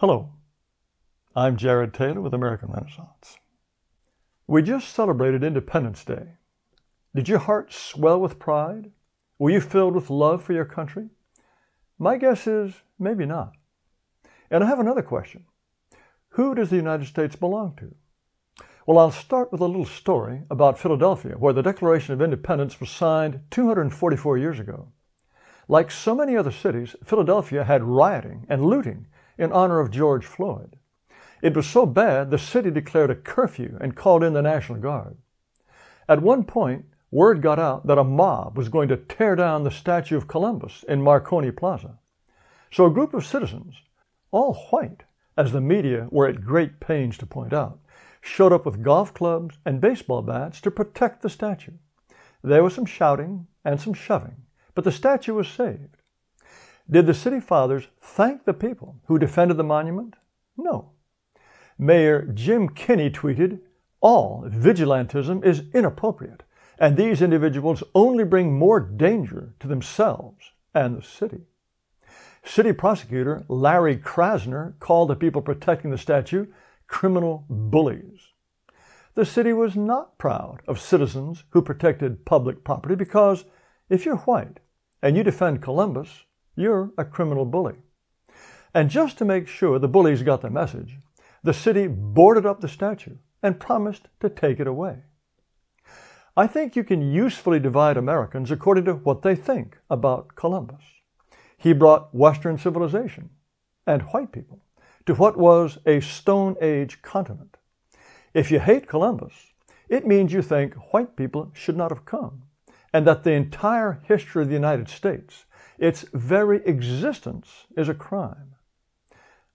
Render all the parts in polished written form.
Hello, I'm Jared Taylor with American Renaissance. We just celebrated Independence Day. Did your heart swell with pride? Were you filled with love for your country? My guess is maybe not. And I have another question. Who does the United States belong to? Well, I'll start with a little story about Philadelphia, where the Declaration of Independence was signed 244 years ago. Like so many other cities, Philadelphia had rioting and looting in honor of George Floyd. It was so bad, the city declared a curfew and called in the National Guard. At one point, word got out that a mob was going to tear down the statue of Columbus in Marconi Plaza. So a group of citizens, all white, as the media were at great pains to point out, showed up with golf clubs and baseball bats to protect the statue. There was some shouting and some shoving, but the statue was saved. Did the city fathers thank the people who defended the monument? No. Mayor Jim Kenney tweeted, "All vigilantism is inappropriate, and these individuals only bring more danger to themselves and the city." City prosecutor Larry Krasner called the people protecting the statue criminal bullies. The city was not proud of citizens who protected public property because if you're white and you defend Columbus, you're a criminal bully. And just to make sure the bullies got the message, the city boarded up the statue and promised to take it away. I think you can usefully divide Americans according to what they think about Columbus. He brought Western civilization and white people to what was a Stone Age continent. If you hate Columbus, it means you think white people should not have come, and that the entire history of the United States, its very existence, is a crime.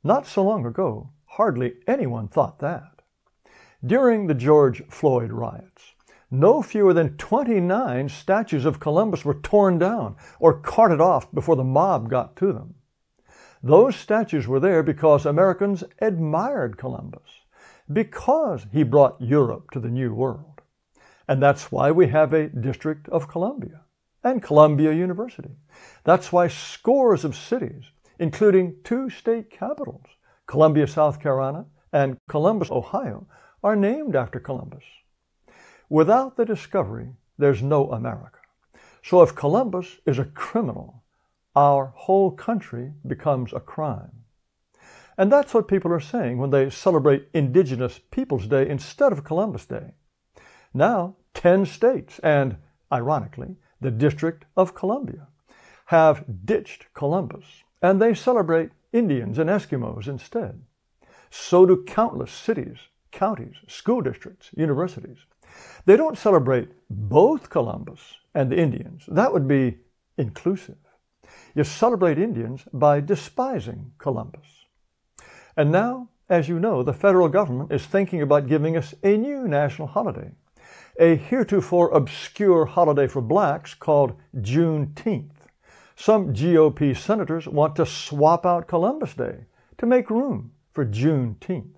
Not so long ago, hardly anyone thought that. During the George Floyd riots, no fewer than 29 statues of Columbus were torn down or carted off before the mob got to them. Those statues were there because Americans admired Columbus, because he brought Europe to the New World. And that's why we have a District of Columbia and Columbia University. That's why scores of cities, including 2 state capitals, Columbia, South Carolina, and Columbus, Ohio, are named after Columbus. Without the discovery, there's no America. So if Columbus is a criminal, our whole country becomes a crime. And that's what people are saying when they celebrate Indigenous Peoples Day instead of Columbus Day. Now, 10 states and, ironically, the District of Columbia have ditched Columbus, and they celebrate Indians and Eskimos instead. So do countless cities, counties, school districts, universities. They don't celebrate both Columbus and the Indians. That would be inclusive. You celebrate Indians by despising Columbus. And now, as you know, the federal government is thinking about giving us a new national holiday, a heretofore obscure holiday for blacks called Juneteenth. Some GOP senators want to swap out Columbus Day to make room for Juneteenth.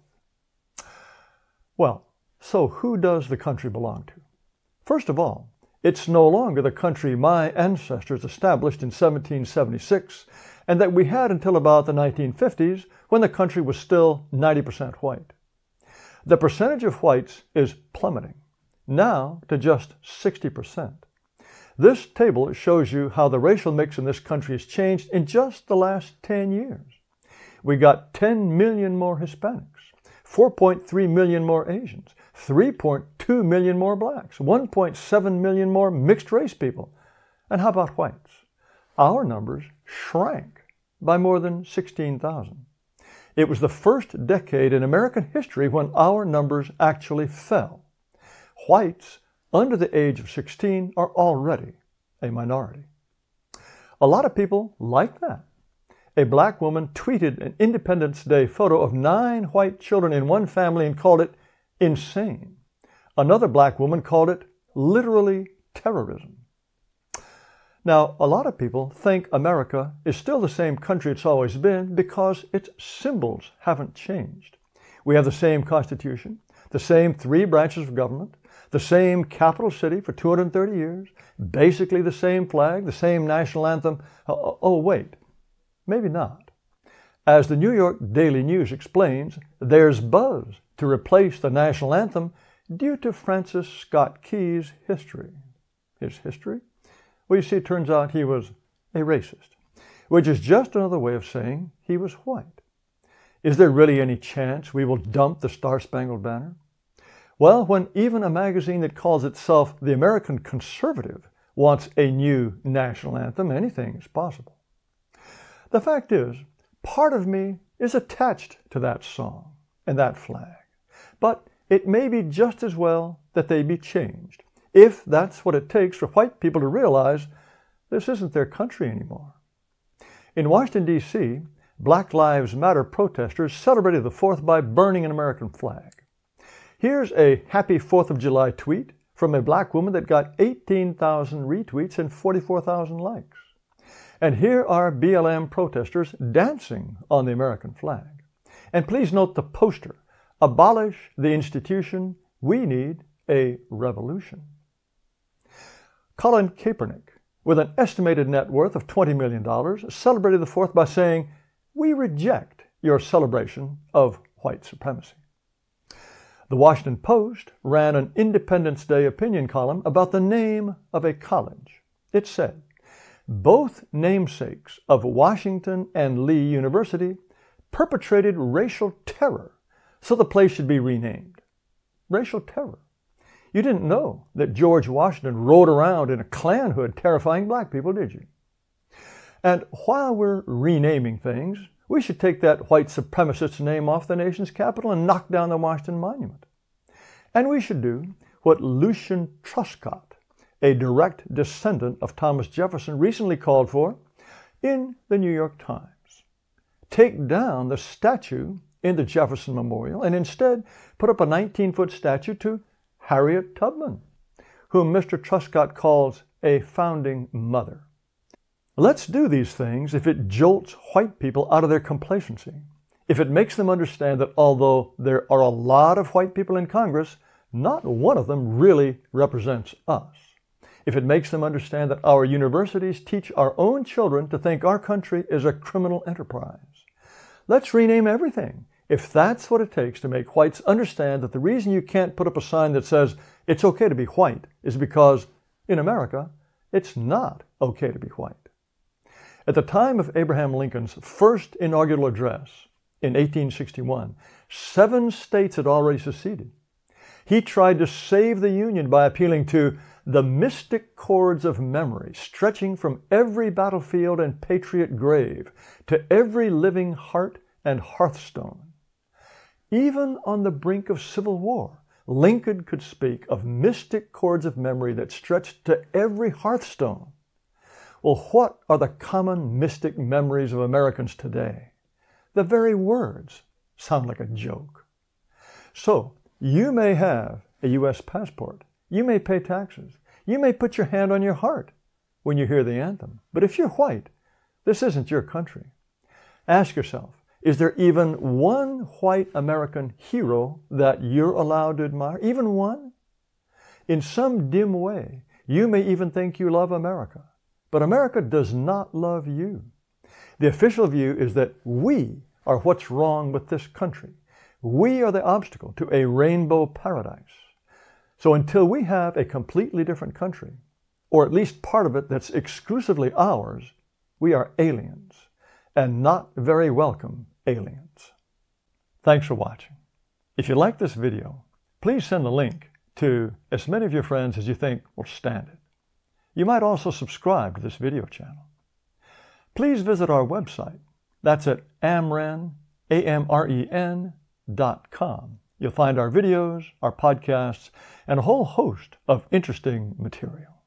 Well, so who does the country belong to? First of all, it's no longer the country my ancestors established in 1776 and that we had until about the 1950s when the country was still 90% white. The percentage of whites is plummeting, now to just 60%. This table shows you how the racial mix in this country has changed in just the last 10 years. We got 10 million more Hispanics, 4.3 million more Asians, 3.2 million more blacks, 1.7 million more mixed race people. And how about whites? Our numbers shrank by more than 16,000. It was the first decade in American history when our numbers actually fell. Whites under the age of 16 are already a minority. A lot of people like that. A black woman tweeted an Independence Day photo of 9 white children in one family and called it insane. Another black woman called it literally terrorism. Now, a lot of people think America is still the same country it's always been because its symbols haven't changed. We have the same Constitution, the same 3 branches of government, the same capital city for 230 years, basically the same flag, the same national anthem. Oh, wait, maybe not. As the New York Daily News explains, there's buzz to replace the national anthem due to Francis Scott Key's history. His history? Well, you see, it turns out he was a racist, which is just another way of saying he was white. Is there really any chance we will dump the Star-Spangled Banner? Well, when even a magazine that calls itself the American Conservative wants a new national anthem, anything is possible. The fact is, part of me is attached to that song and that flag, but it may be just as well that they be changed, if that's what it takes for white people to realize this isn't their country anymore. In Washington, D.C., Black Lives Matter protesters celebrated the 4th by burning an American flag. Here's a happy 4th of July tweet from a black woman that got 18,000 retweets and 44,000 likes. And here are BLM protesters dancing on the American flag. And please note the poster, "Abolish the institution, we need a revolution." Colin Kaepernick, with an estimated net worth of $20 million, celebrated the 4th by saying, "We reject your celebration of white supremacy." The Washington Post ran an Independence Day opinion column about the name of a college. It said, "Both namesakes of Washington and Lee University perpetrated racial terror, so the place should be renamed." Racial terror. You didn't know that George Washington rode around in a Klan hood terrifying black people, did you? And while we're renaming things, we should take that white supremacist's name off the nation's capital and knock down the Washington Monument. And we should do what Lucian Truscott, a direct descendant of Thomas Jefferson, recently called for in the New York Times. Take down the statue in the Jefferson Memorial and instead put up a 19-foot statue to Harriet Tubman, whom Mr. Truscott calls a founding mother. Let's do these things if it jolts white people out of their complacency, if it makes them understand that although there are a lot of white people in Congress, not one of them really represents us. If it makes them understand that our universities teach our own children to think our country is a criminal enterprise. Let's rename everything, if that's what it takes to make whites understand that the reason you can't put up a sign that says it's okay to be white is because, in America, it's not okay to be white. At the time of Abraham Lincoln's first inaugural address in 1861, 7 states had already seceded. He tried to save the Union by appealing to the mystic chords of memory stretching from every battlefield and patriot grave to every living heart and hearthstone. Even on the brink of civil war, Lincoln could speak of mystic chords of memory that stretched to every hearthstone. Well, what are the common mystic memories of Americans today? The very words sound like a joke. So, you may have a U.S. passport. You may pay taxes. You may put your hand on your heart when you hear the anthem. But if you're white, this isn't your country. Ask yourself, is there even one white American hero that you're allowed to admire? Even one? In some dim way, you may even think you love America. But America does not love you. The official view is that we are what's wrong with this country. We are the obstacle to a rainbow paradise. So until we have a completely different country, or at least part of it that's exclusively ours, we are aliens, and not very welcome aliens. Thanks for watching. If you like this video, please send the link to as many of your friends as you think will stand it. You might also subscribe to this video channel. Please visit our website. That's at amren.com. You'll find our videos, our podcasts, and a whole host of interesting material.